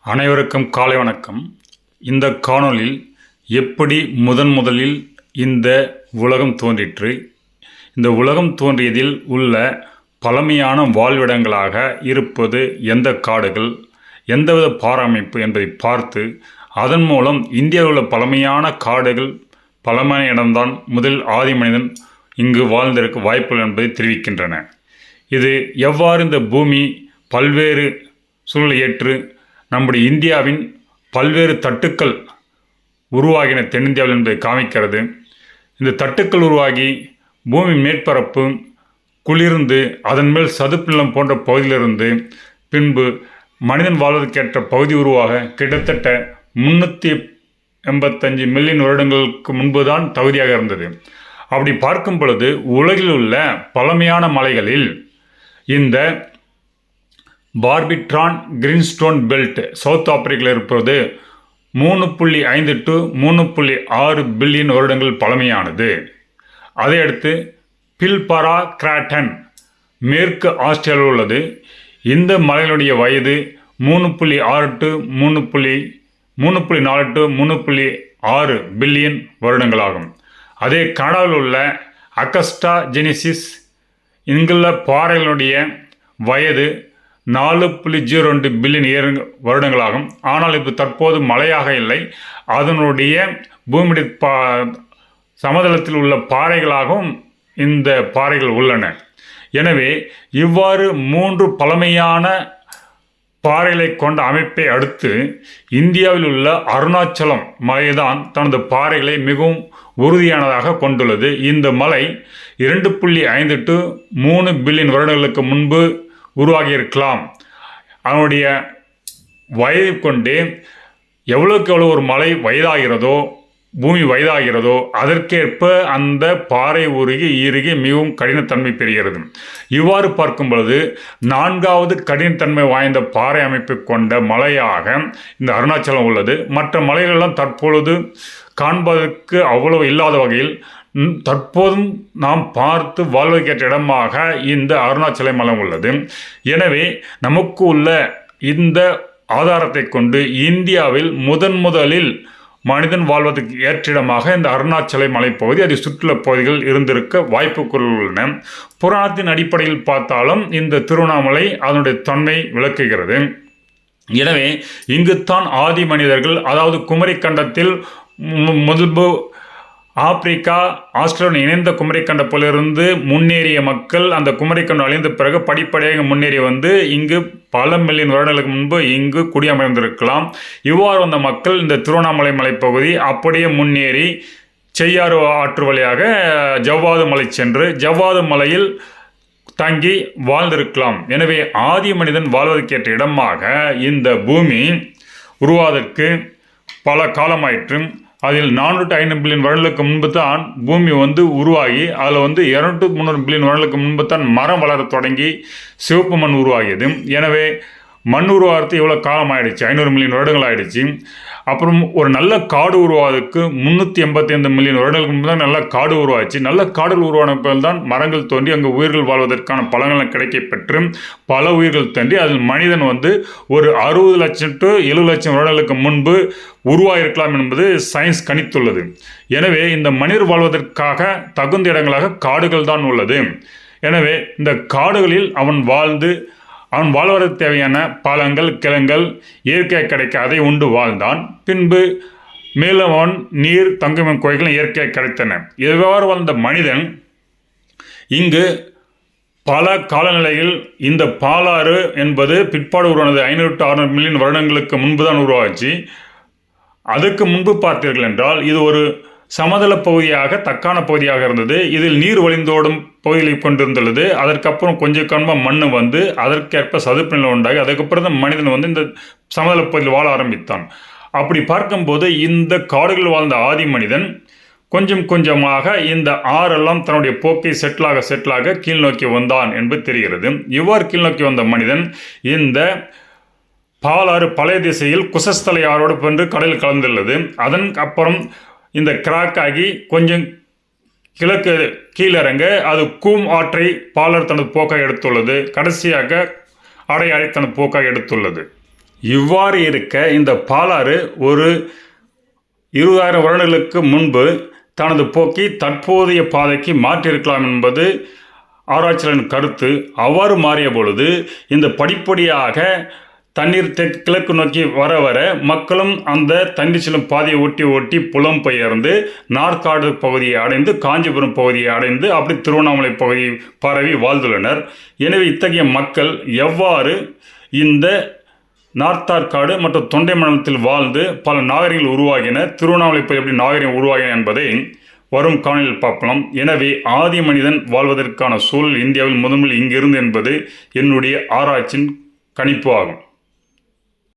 அனைவருக்கும் காலை வணக்கம். இந்த காணொளியில் எப்படி முதலில் இந்த உலகம் தோன்றிற்று, இந்த உலகம் தோன்றியதில் உள்ள பழமையான வாழ்விடங்களாக இருப்பது எந்த காடுகள், எந்தவித பாரமைப்பு என்பதை பார்த்து அதன் மூலம் இந்தியாவில் உள்ள பழமையான காடுகள், பழமையான இடம்தான் முதல் ஆதி மனிதன் இங்கு வாழ்ந்திருக்க வாய்ப்புகள் என்பதை தெரிவிக்கின்றன. இது எவ்வாறு இந்த பூமி பல்வேறு சூழ்நிலை ஏற்று நம்முடைய இந்தியாவின் பல்வேறு தட்டுக்கள் உருவாகின தென்னிந்தியாவில் என்பதை காமிக்கிறது. இந்த தட்டுக்கள் உருவாகி பூமி மேற்பரப்பு குளிர்ந்து அதன் மேல் சதுப்பு நிலம் போன்ற பகுதியிலிருந்து பின்பு மனிதன் வாழ்வதற்கேற்ற பகுதி உருவாக கிட்டத்தட்ட 385 மில்லியன் வருடங்களுக்கு முன்புதான் தகுதியாக இருந்தது. அப்படி பார்க்கும் பொழுது உலகில் உள்ள பழமையான மலைகளில் இந்த பார்பிட்ரான் கிரீன்ஸ்டோன் பெல்ட் சவுத் ஆப்பிரிக்காவில் இருப்பது 3.5 to 3.6 பில்லியன் வருடங்கள் பழமையானது. அதையடுத்து பில்பரா கிராட்டன் மேற்கு ஆஸ்திரேலியாவில் உள்ளது. இந்த மலையினுடைய வயது 3.6 to 3.4 to 3.6 பில்லியன் வருடங்களாகும். அதே கனடாவில் உள்ள அகஸ்டா ஜெனிசிஸ் இங்குள்ள பாறைகளுடைய வயது 4.02 பில்லியன் வருடங்களாகும். ஆனால் இது தற்போது மழையாக இல்லை, அதனுடைய பூமியுடைய சமதளத்தில் உள்ள பாறைகளாகவும் இந்த பாறைகள் உள்ளன. எனவே இவ்வாறு 3 பழமையான பாறைகளை கொண்ட அமைப்பை அடுத்து இந்தியாவில் உள்ள அருணாச்சலம் மலைதான் தனது பாறைகளை மிகவும் உறுதியானதாக கொண்டுள்ளது. இந்த மலை 2.5 to 3 பில்லியன் வருடங்களுக்கு முன்பு உருவாகி இருக்கலாம். அதனுடைய வயதை கொண்டு எவ்வளோக்கு எவ்வளோ ஒரு மலை வயதாகிறதோ, பூமி வயதாகிறதோ அதற்கேற்ப அந்த பாறை இறுகி மிகவும் கடினத்தன்மை பெறுகிறது. இவ்வாறு பார்க்கும் பொழுது 4வது கடினத்தன்மை வாய்ந்த பாறை அமைப்பை கொண்ட மலையாக இந்த அருணாச்சலம் உள்ளது. மற்ற மலைகளெல்லாம் தற்பொழுது காண்பதற்கு அவ்வளவு இல்லாத வகையில் தற்போதும் நாம் பார்த்து வாழ்வதற்கேற்ற இடமாக இந்த அருணாச்சல மலை உள்ளது. எனவே நமக்கு உள்ள இந்த ஆதாரத்தை கொண்டு இந்தியாவில் முதலில் மனிதன் வாழ்வதற்கு ஏற்ற இடமாக இந்த அருணாச்சல மலைப்பகுதி, அது சுற்றுலா பகுதிகள் இருந்திருக்க வாய்ப்புகள் உள்ளன. புராணத்தின் அடிப்படையில் பார்த்தாலும் இந்த திருவண்ணாமலை அதனுடைய தன்மை விளக்குகிறது. எனவே இங்குத்தான் ஆதி மனிதர்கள், அதாவது குமரி கண்டத்தில் முதல்பு ஆப்பிரிக்கா ஆஸ்திரேலியா இணைந்த குமரிக்கண்டத்திலிருந்து முன்னேறிய மக்கள் அந்த குமரிக்கண்டம் அழிந்த பிறகு படிப்படியாக முன்னேறி வந்து இங்கு பல மில்லியன் வருடங்களுக்கு முன்பு இங்கு குடியமர்ந்திருக்கலாம். இவ்வாறு வந்த மக்கள் இந்த திருவண்ணாமலை மலைப்பகுதி அப்படியே முன்னேறி செய்யாறு ஆற்று வழியாக ஜவ்வாது மலை சென்று ஜவ்வாது மலையில் தங்கி வாழ்ந்திருக்கலாம். எனவே ஆதி மனிதன் வாழ்வதற்கேற்ற இடமாக இந்த பூமி உருவாவதற்கு பல காலமாயிற்று. அதில் 400 to 500 பில்லியன் வருடங்களுக்கு முன்பு தான் பூமி உருவாகி அதில் 200 to 300 பில்லியன் வருடங்களுக்கு முன்பு தான் மரம் வளர தொடங்கி சிவப்பு மண் உருவாகியது. எனவே மண் உருவாகிறது எவ்வளோ காலம் ஆகிடுச்சு, 500 மில்லியன் வருடங்கள் ஆகிடுச்சு. அப்புறம் ஒரு நல்ல காடு உருவாவதற்கு 385 மில்லியன் வருடங்களுக்கு முன்பு தான் நல்ல காடு உருவாச்சு. நல்ல காடுகள் உருவான பிறகு தான் மரங்கள் தோன்றி அங்கே உயிர்கள் வாழ்வதற்கான பலன்கள் கிடைக்கப்பெற்று பல உயிர்கள் தோன்றி அதில் மனிதன் ஒரு 60 லட்சம் to 70 லட்சம் வருடங்களுக்கு முன்பு உருவாகிருக்கலாம் என்பது சயின்ஸ் கணித்துள்ளது. எனவே இந்த மனிதர் வாழ்வதற்காக தகுந்த இடங்களாக காடுகள் தான் உள்ளது. எனவே இந்த காடுகளில் அவன் வாழ்வதற்கு தேவையான பழங்கள் கிழங்கள் இயற்கை கிடைக்க அதை உண்டு வாழ்ந்தான். பின்பு மேலும் அவன் நீர் தங்குமின் கோயில்கள் இயற்கை கிடைத்தன. இவ்வாறு வாழ்ந்த மனிதன் இங்கு பல காலநிலையில் இந்த பாலாறு என்பது பிற்பாடு உருவானது 500 to 600 மில்லியன் வருடங்களுக்கு முன்பு தான் உருவாச்சு. அதுக்கு முன்பு பார்த்தீர்கள் என்றால் இது ஒரு சமதள பகுதியாக தக்கான பகுதியாக இருந்தது. இதில் நீர் வழிந்தோடும் பகுதிகளை கொண்டிருந்துள்ளது. அதற்கப்புறம் கொஞ்சம் கொஞ்சமாக மண் அதற்கேற்ப சதுப்பு நிலம் உண்டாகி அதுக்கப்புறம் தான் மனிதன் இந்த சமதள பகுதியில் வாழ ஆரம்பித்தான். அப்படி பார்க்கும்போது இந்த காடுகளில் வாழ்ந்த ஆதி மனிதன் கொஞ்சம் கொஞ்சமாக இந்த ஆறெல்லாம் தன்னுடைய போக்கை செட்டிலாக கீழ் நோக்கி வந்தான் என்பது தெரிகிறது. இவ்வாறு கீழ் நோக்கி வந்த மனிதன் இந்த பாலாறு பழைய திசையில் குசஸ்தலை ஆறோடு சென்று கடலில் கலந்துள்ளது. அதன் அப்புறம் இந்த கிராக் ஆகி கொஞ்சம் கிழக்கு கீழிறங்க அது கூம் ஆற்றை பாலாறு தனது போக்காக எடுத்துள்ளது. கடைசியாக அடையாறை தனது போக்காக எடுத்துள்ளது. இவ்வாறு இருக்க இந்த பாலாறு ஒரு 20,000 வருடங்களுக்கு முன்பு தனது போக்கை தற்போதைய பாதைக்கு மாற்றியிருக்கலாம் என்பது ஆராய்ச்சியாளரின் கருத்து. அவ்வாறு மாறிய பொழுது இந்த படிப்படியாக தண்ணீர் கிழக்கு நோக்கி வர வர மக்களும் அந்த தண்ணீர் செல்லும் பாதையை ஒட்டி புலம் பெயர்ந்து நாற்காடு பகுதியை அடைந்து காஞ்சிபுரம் பகுதியை அடைந்து அப்படி திருவண்ணாமலை பகுதியை பரவி வாழ்ந்துள்ளனர். எனவே இத்தகைய மக்கள் எவ்வாறு இந்த நார்த்தார்காடு மற்றும் தொண்டை மண்டலத்தில் வாழ்ந்து பல நாகரிகங்கள் உருவாகின, திருவண்ணாமலை பகுதி எப்படி நாகரிகம் உருவாகின என்பதை வரும் காணொலியில் பார்க்கலாம். எனவே ஆதி மனிதன் வாழ்வதற்கான சூழல் இந்தியாவில் முதன்மையில் இங்கிருந்து என்பது என்னுடைய ஆராய்ச்சியின் கணிப்பு ஆகும்.